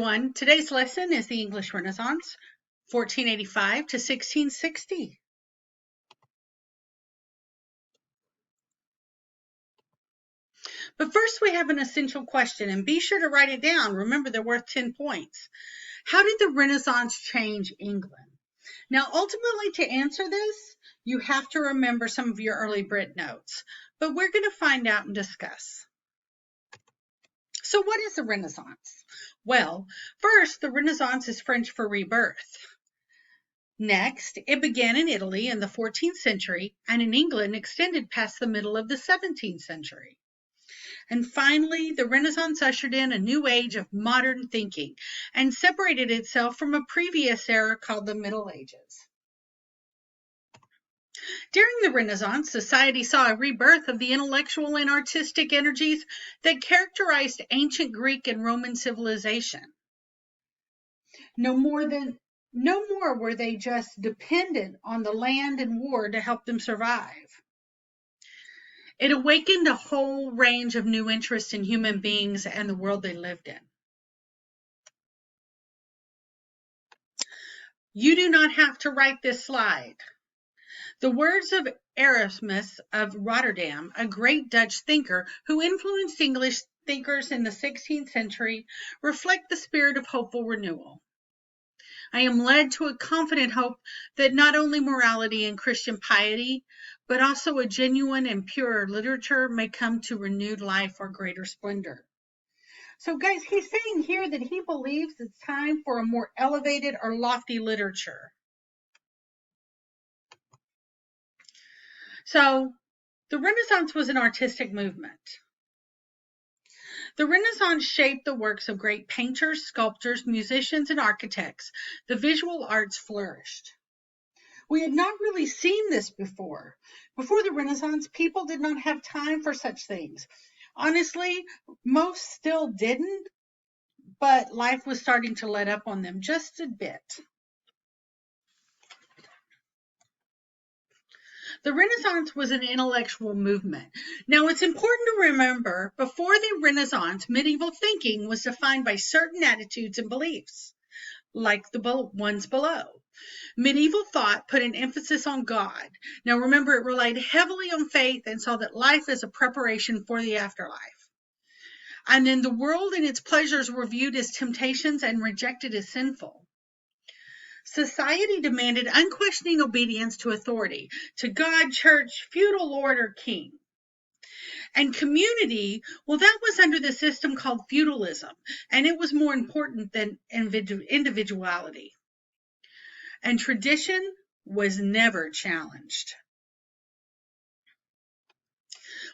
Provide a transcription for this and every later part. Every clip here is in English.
everyone. Today's lesson is the English Renaissance, 1485 to 1660. But first we have an essential question, and be sure to write it down. Remember, they're worth 10 points. How did the Renaissance change England? Now, ultimately, to answer this, you have to remember some of your early Brit notes, but we're going to find out and discuss. So what is the Renaissance? Well, first, the Renaissance is French for rebirth. Next, it began in Italy in the 14th century and in England extended past the middle of the 17th century. And finally, the Renaissance ushered in a new age of modern thinking and separated itself from a previous era called the Middle Ages. During the Renaissance, society saw a rebirth of the intellectual and artistic energies that characterized ancient Greek and Roman civilization. No more were they just dependent on the land and war to help them survive. It awakened a whole range of new interests in human beings and the world they lived in. You do not have to write this slide. The words of Erasmus of Rotterdam, a great Dutch thinker who influenced English thinkers in the 16th century, reflect the spirit of hopeful renewal. I am led to a confident hope that not only morality and Christian piety, but also a genuine and pure literature may come to renewed life or greater splendor. So guys, he's saying here that he believes it's time for a more elevated or lofty literature. So the Renaissance was an artistic movement. The Renaissance shaped the works of great painters, sculptors, musicians, and architects. The visual arts flourished. We had not really seen this before. Before the Renaissance, people did not have time for such things. Honestly, most still didn't, but life was starting to let up on them just a bit. The Renaissance was an intellectual movement. Now, it's important to remember, before the Renaissance, medieval thinking was defined by certain attitudes and beliefs, like the ones below. Medieval thought put an emphasis on God. Now, remember, it relied heavily on faith and saw that life as a preparation for the afterlife. And then the world and its pleasures were viewed as temptations and rejected as sinful. Society demanded unquestioning obedience to authority, to God, church, feudal lord, or king. And community, well, that was under the system called feudalism, and it was more important than individuality. And tradition was never challenged.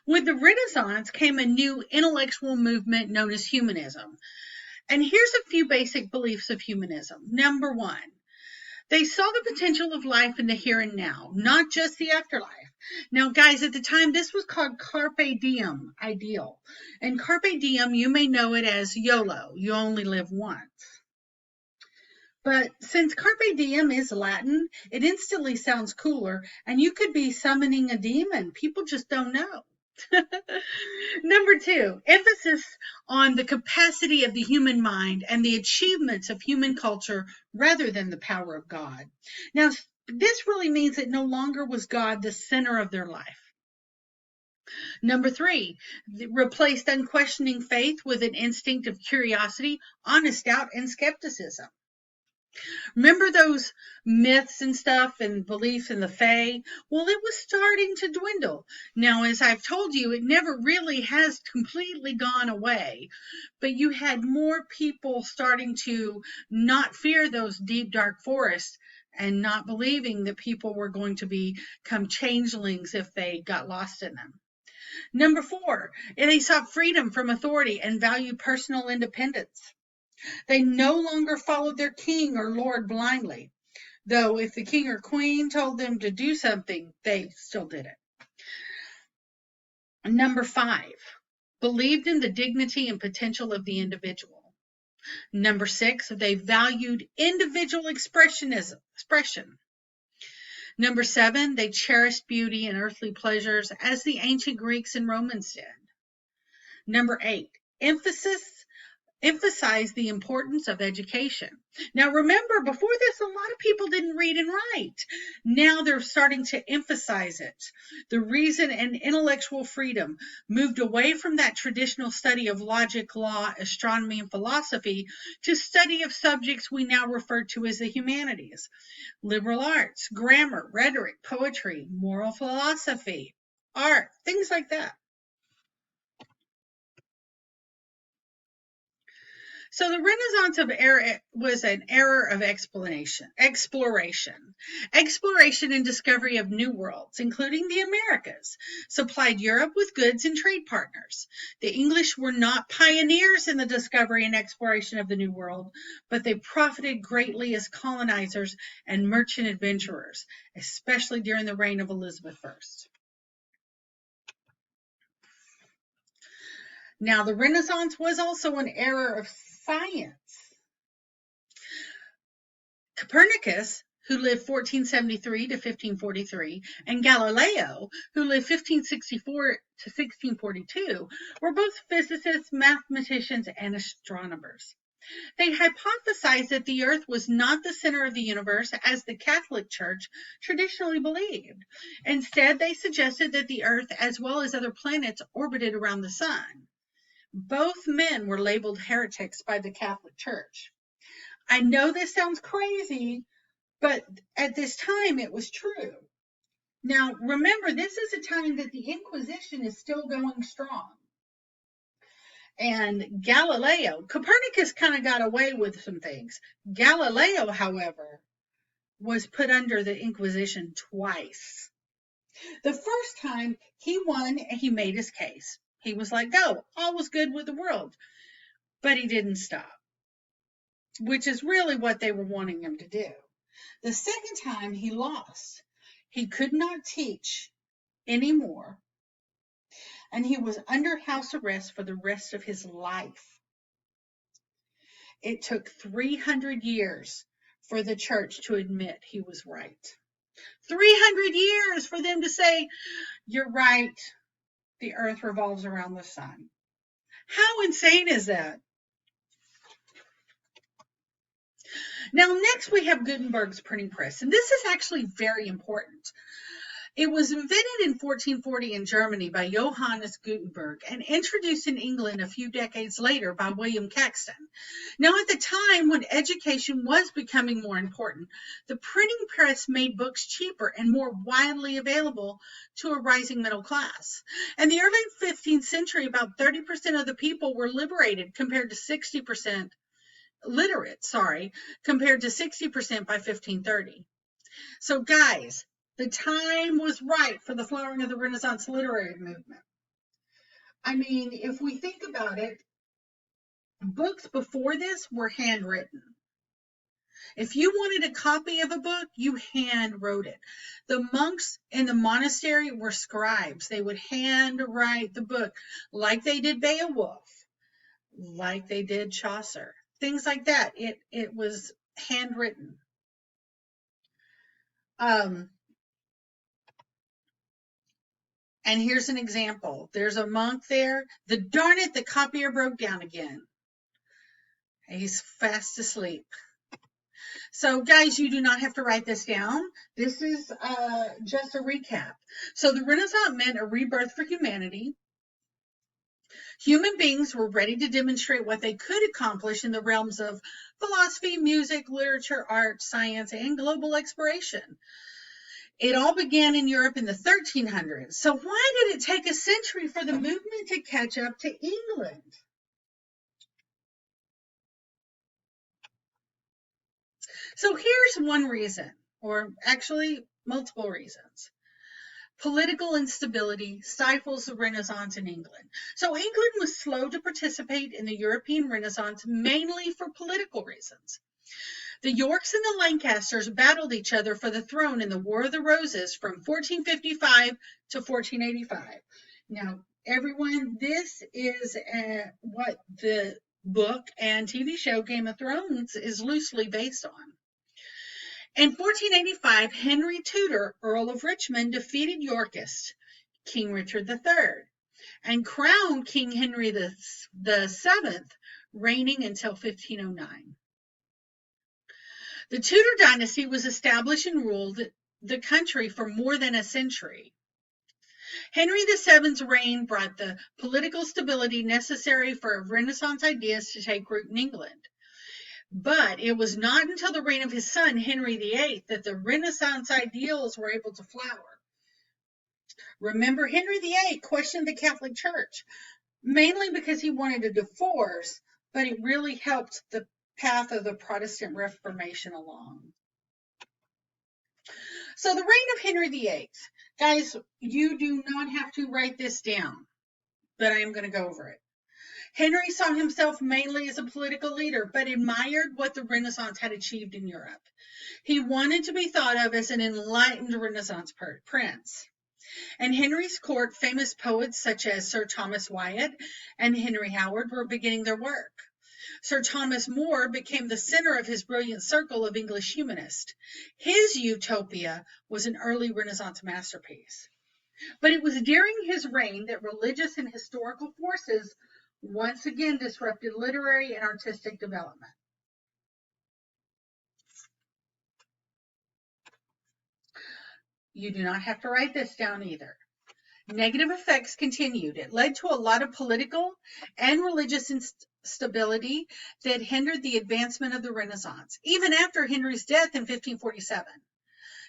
With the Renaissance came a new intellectual movement known as humanism. And here's a few basic beliefs of humanism. Number one, they saw the potential of life in the here and now, not just the afterlife. Now, guys, at the time, this was called Carpe Diem ideal. And Carpe Diem, you may know it as YOLO, you only live once. But since Carpe Diem is Latin, it instantly sounds cooler, and you could be summoning a demon. People just don't know. Number two, emphasis on the capacity of the human mind and the achievements of human culture rather than the power of God. Now, this really means that no longer was God the center of their life. Number three, replaced unquestioning faith with an instinct of curiosity, honest doubt, and skepticism. Remember those myths and stuff and beliefs in the Fae? Well, it was starting to dwindle. Now, as I've told you, it never really has completely gone away, but you had more people starting to not fear those deep, dark forests and not believing that people were going to become changelings if they got lost in them. Number four, they sought freedom from authority and valued personal independence. They no longer followed their king or lord blindly, though if the king or queen told them to do something, they still did it. Number five, believed in the dignity and potential of the individual. Number six, they valued individual expression. Number seven, they cherished beauty and earthly pleasures as the ancient Greeks and Romans did. Number eight, emphasis emphasize the importance of education. Now, remember, before this, a lot of people didn't read and write. Now they're starting to emphasize it. The reason and intellectual freedom moved away from that traditional study of logic, law, astronomy, and philosophy to study of subjects we now refer to as the humanities, liberal arts, grammar, rhetoric, poetry, moral philosophy, art, things like that. So the Renaissance was an era of exploration, and discovery of new worlds, including the Americas, supplied Europe with goods and trade partners. The English were not pioneers in the discovery and exploration of the New World, but they profited greatly as colonizers and merchant adventurers, especially during the reign of Elizabeth I. Now, the Renaissance was also an era of science. Copernicus, who lived 1473 to 1543, and Galileo, who lived 1564 to 1642, were both physicists, mathematicians, and astronomers. They hypothesized that the Earth was not the center of the universe as the Catholic Church traditionally believed. Instead, they suggested that the Earth, as well as other planets, orbited around the sun. Both men were labeled heretics by the Catholic Church. I know this sounds crazy, but at this time it was true. Now, remember, this is a time that the Inquisition is still going strong. And Copernicus kind of got away with some things. Galileo, however, was put under the Inquisition twice. The first time he won and he made his case. He was like, go, all was good with the world. But he didn't stop, which is really what they were wanting him to do. The second time he lost. He could not teach anymore, and he was under house arrest for the rest of his life. It took 300 years for the church to admit he was right. 300 years for them to say, you're right, the earth revolves around the sun. How insane is that? Now, next we have Gutenberg's printing press, and this is actually very important. It was invented in 1440 in Germany by Johannes Gutenberg and introduced in England a few decades later by William Caxton. Now, at the time when education was becoming more important, the printing press made books cheaper and more widely available to a rising middle class. In the early 15th century, about 30% of the people were liberated compared to 60% compared to 60% by 1530. So guys, the time was right for the flowering of the Renaissance literary movement. I mean, if we think about it, books before this were handwritten. If you wanted a copy of a book, you hand wrote it. The monks in the monastery were scribes. They would hand write the book like they did Beowulf, like they did Chaucer, things like that. It was handwritten. And here's an example. There's a monk there. Darn it, the copier broke down again. He's fast asleep. So guys, you do not have to write this down. This is just a recap. So the Renaissance meant a rebirth for humanity. Human beings were ready to demonstrate what they could accomplish in the realms of philosophy, music, literature, art, science, and global exploration. It all began in Europe in the 1300s. So why did it take a century for the movement to catch up to England? So here's one reason, or actually multiple reasons. Political instability stifles the Renaissance in England. So England was slow to participate in the European Renaissance, mainly for political reasons. The Yorks and the Lancasters battled each other for the throne in the War of the Roses from 1455 to 1485. Now, everyone, this is what the book and TV show Game of Thrones is loosely based on. In 1485, Henry Tudor, Earl of Richmond, defeated Yorkist King Richard III and crowned King Henry VII reigning until 1509. The Tudor dynasty was established and ruled the country for more than a century. Henry VII's reign brought the political stability necessary for Renaissance ideas to take root in England. But it was not until the reign of his son, Henry VIII, that the Renaissance ideals were able to flower. Remember, Henry VIII questioned the Catholic Church, mainly because he wanted a divorce, but it really helped the path of the Protestant Reformation along. So the reign of Henry VIII. Guys, you do not have to write this down, but I am going to go over it. Henry saw himself mainly as a political leader, but admired what the Renaissance had achieved in Europe. He wanted to be thought of as an enlightened Renaissance prince. And Henry's court, famous poets such as Sir Thomas Wyatt and Henry Howard were beginning their work. Sir Thomas More became the center of his brilliant circle of English humanists. His Utopia was an early Renaissance masterpiece. But it was during his reign that religious and historical forces once again disrupted literary and artistic development. You do not have to write this down either. Negative effects continued. It led to a lot of political and religious instability that hindered the advancement of the Renaissance. Even after Henry's death in 1547,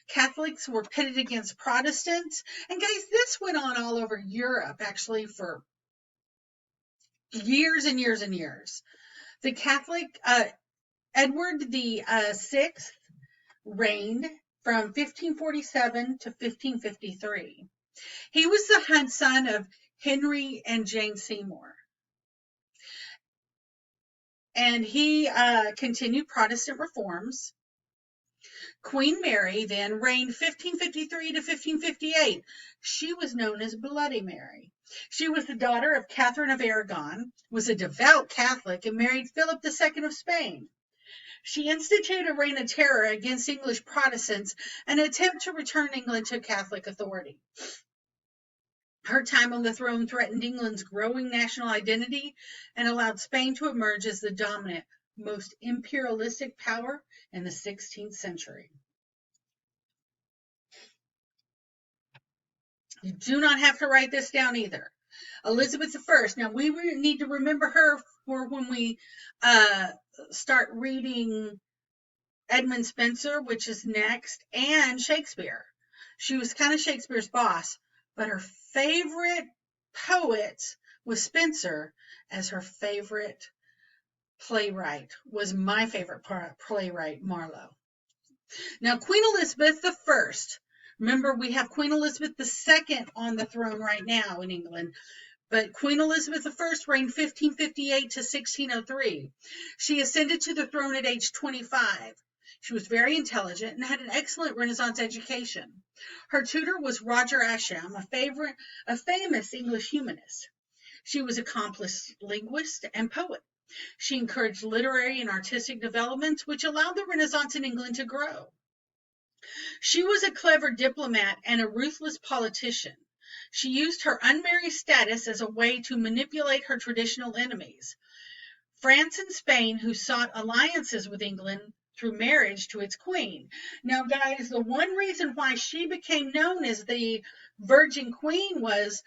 Catholics were pitted against Protestants. And guys, this went on all over Europe, actually, for years and years and years. The Catholic, Edward VI reigned from 1547 to 1553. He was the son of Henry and Jane Seymour. And he continued Protestant reforms. Queen Mary then reigned 1553 to 1558. She was known as Bloody Mary. She was the daughter of Catherine of Aragon, was a devout Catholic, and married Philip II of Spain. She instituted a reign of terror against English Protestants, an attempt to return England to Catholic authority. Her time on the throne threatened England's growing national identity and allowed Spain to emerge as the dominant, most imperialistic power in the 16th century. You do not have to write this down either. Elizabeth I. Now, we need to remember her for when we start reading Edmund Spenser, which is next, and Shakespeare. She was kind of Shakespeare's boss, but her favorite poet was Spenser, as her favorite playwright was my favorite playwright, Marlowe. Now, Queen Elizabeth I. Remember, we have Queen Elizabeth II on the throne right now in England, but Queen Elizabeth I reigned 1558 to 1603. She ascended to the throne at age 25. She was very intelligent and had an excellent Renaissance education. Her tutor was Roger Ascham, a famous English humanist. She was an accomplished linguist and poet. She encouraged literary and artistic developments, which allowed the Renaissance in England to grow. She was a clever diplomat and a ruthless politician. She used her unmarried status as a way to manipulate her traditional enemies, France and Spain, who sought alliances with England through marriage to its queen. Now, guys, the one reason why she became known as the Virgin Queen was,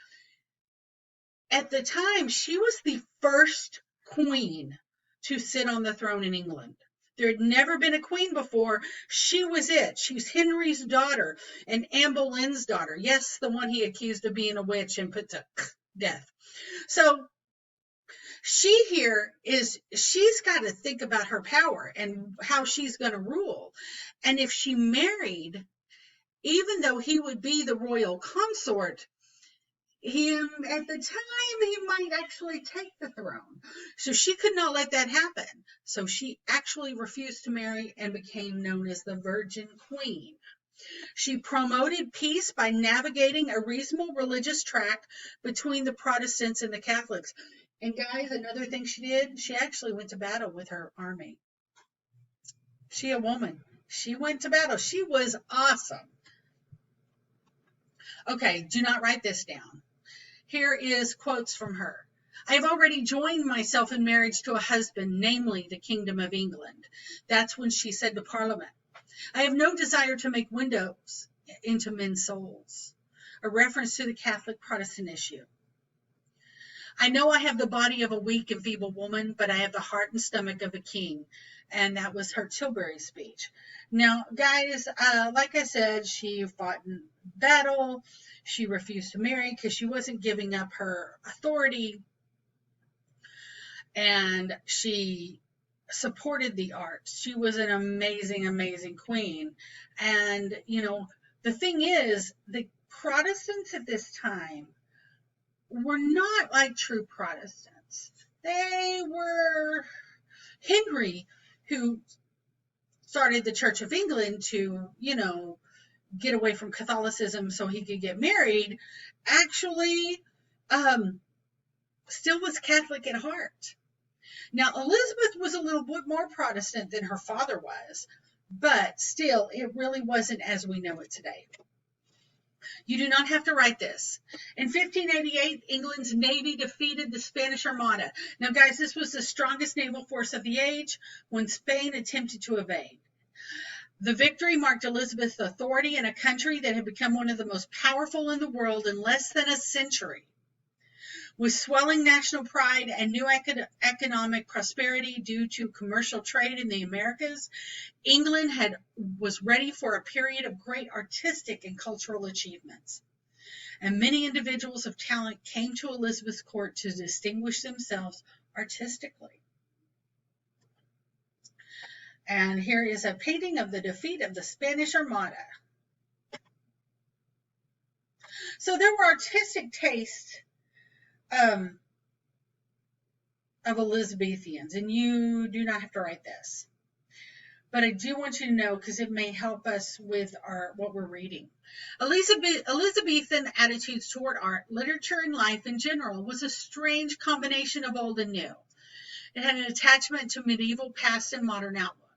at the time, she was the first queen to sit on the throne in England. There had never been a queen before. She was it. She's Henry's daughter and Anne Boleyn's daughter. Yes, the one he accused of being a witch and put to death. So she's got to think about her power and how she's going to rule. And if she married, even though he would be the royal consort, at the time, he might actually take the throne. So she could not let that happen. So she actually refused to marry and became known as the Virgin Queen. She promoted peace by navigating a reasonable religious track between the Protestants and the Catholics. And guys, another thing she did, she actually went to battle with her army. She a woman. She went to battle. She was awesome. Okay, do not write this down. Here is quotes from her. I have already joined myself in marriage to a husband, namely the Kingdom of England. That's when she said to Parliament, I have no desire to make windows into men's souls, a reference to the Catholic Protestant issue. I know I have the body of a weak and feeble woman, but I have the heart and stomach of a king. And that was her Tilbury speech. Now, guys, like I said, she fought in battle. She refused to marry because she wasn't giving up her authority. And she supported the arts. She was an amazing, amazing queen. And, you know, the thing is, the Protestants at this time were not like true Protestants. They were Henry, who started the Church of England to, you know, get away from Catholicism so he could get married, actually still was Catholic at heart. Now, Elizabeth was a little bit more Protestant than her father was, but still, it really wasn't as we know it today. You do not have to write this. In 1588, England's navy defeated the Spanish Armada. Now, guys, this was the strongest naval force of the age when Spain attempted to invade. The victory marked Elizabeth's authority in a country that had become one of the most powerful in the world in less than a century. With swelling national pride and new economic prosperity due to commercial trade in the Americas, England was ready for a period of great artistic and cultural achievements. And many individuals of talent came to Elizabeth's court to distinguish themselves artistically. And here is a painting of the defeat of the Spanish Armada. So there were artistic tastes of Elizabethans, and you do not have to write this. But I do want you to know, because it may help us with what we're reading. Elizabethan attitudes toward art, literature, and life in general was a strange combination of old and new. It had an attachment to medieval past and modern outlook.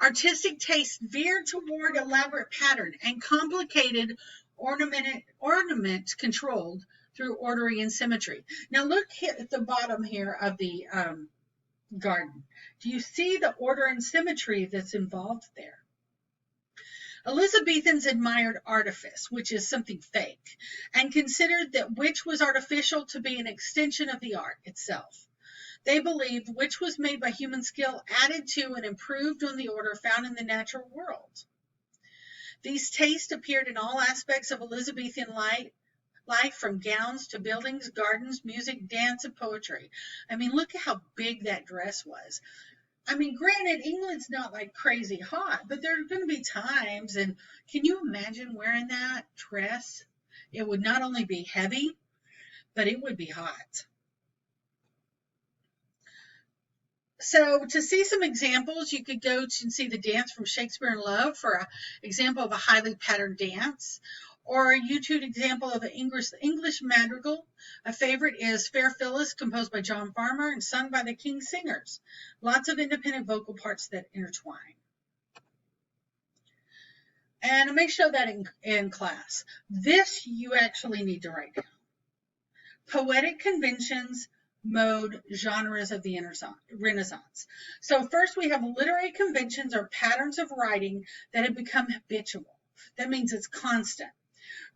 Artistic taste veered toward elaborate pattern and complicated ornament controlled through order and symmetry. Now look at the bottom here of the garden. Do you see the order and symmetry that's involved there? Elizabethans admired artifice, which is something fake, and considered that which was artificial to be an extension of the art itself. They believed which was made by human skill added to and improved on the order found in the natural world. These tastes appeared in all aspects of Elizabethan life, from gowns to buildings, gardens, music, dance, and poetry. I mean, look at how big that dress was. I mean, granted, England's not like crazy hot, but there are going to be times, and can you imagine wearing that dress? It would not only be heavy, but it would be hot. So to see some examples, you could go to see the dance from Shakespeare in Love for an example of a highly patterned dance, or a YouTube example of an English madrigal. A favorite is Fair Phyllis, composed by John Farmer and sung by the King's Singers. Lots of independent vocal parts that intertwine. And I may show that in class. This you actually need to write down. Poetic conventions, mode, genres of the Renaissance. So first we have literary conventions or patterns of writing that have become habitual. That means it's constant.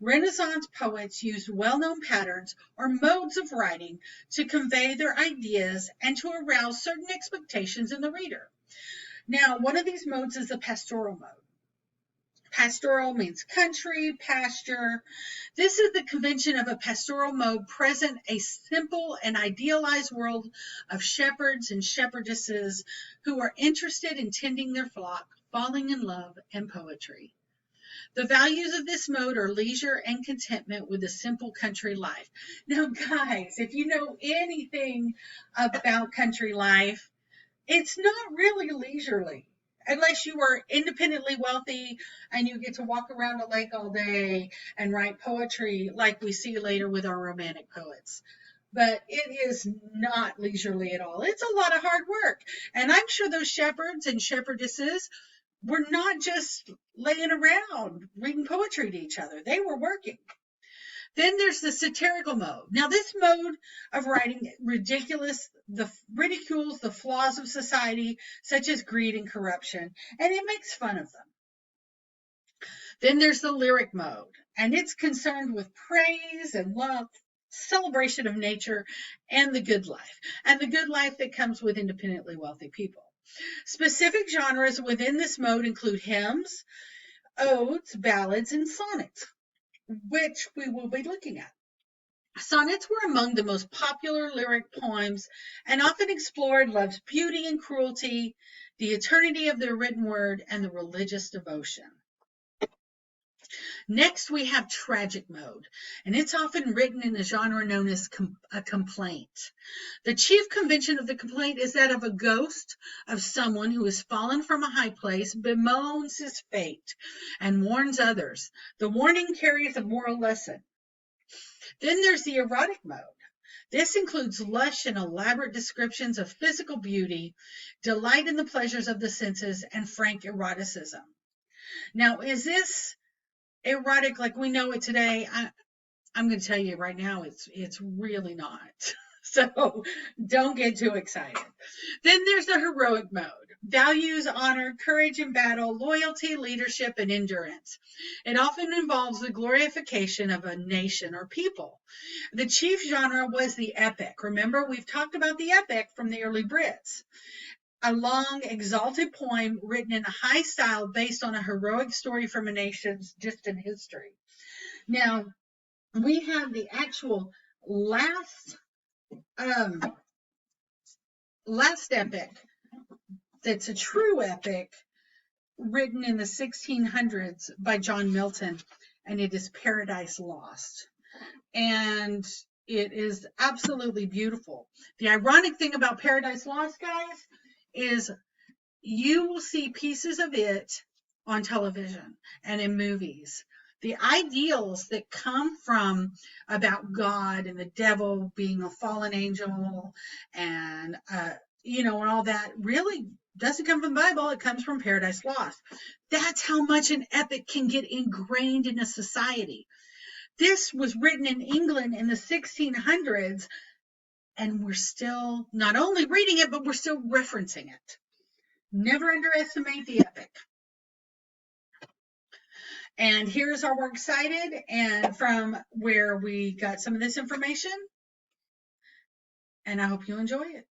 Renaissance poets used well-known patterns or modes of writing to convey their ideas and to arouse certain expectations in the reader. Now, one of these modes is the pastoral mode. Pastoral means country, pasture. This is the convention of a pastoral mode present a simple and idealized world of shepherds and shepherdesses who are interested in tending their flock, falling in love, and poetry. The values of this mode are leisure and contentment with a simple country life. Now, guys, if you know anything about country life, it's not really leisurely. Unless you are independently wealthy and you get to walk around a lake all day and write poetry like we see later with our romantic poets. But it is not leisurely at all. It's a lot of hard work. And I'm sure those shepherds and shepherdesses were not just laying around reading poetry to each other. They were working. Then there's the satirical mode. Now, this mode of writing ridicules the flaws of society, such as greed and corruption, and it makes fun of them. Then there's the lyric mode, and it's concerned with praise and love, celebration of nature, and the good life that comes with independently wealthy people. Specific genres within this mode include hymns, odes, ballads, and sonnets, which we will be looking at. Sonnets were among the most popular lyric poems and often explored love's beauty and cruelty, the eternity of the written word, and the religious devotion. Next, we have tragic mode, and it's often written in a genre known as a complaint. The chief convention of the complaint is that of a ghost of someone who has fallen from a high place, bemoans his fate, and warns others. The warning carries a moral lesson. Then there's the erotic mode. This includes lush and elaborate descriptions of physical beauty, delight in the pleasures of the senses, and frank eroticism. Now, is this erotic like we know it today? I'm going to tell you right now, it's really not. So don't get too excited. Then there's the heroic mode. Values, honor, courage in battle, loyalty, leadership, and endurance. It often involves the glorification of a nation or people. The chief genre was the epic. Remember, we've talked about the epic from the early Brits. A long, exalted poem written in a high style based on a heroic story from a nation's distant history. Now, we have the actual last epic that's a true epic written in the 1600s by John Milton, and it is Paradise Lost. And it is absolutely beautiful. The ironic thing about Paradise Lost, guys, is you will see pieces of it on television and in movies. The ideals that come from about God and the devil being a fallen angel and, and all that really doesn't come from the Bible. It comes from Paradise Lost. That's how much an epic can get ingrained in a society. This was written in England in the 1600s, and we're still not only reading it, but we're still referencing it. Never underestimate the epic. And here's our Works Cited, and from where we got some of this information. And I hope you enjoy it.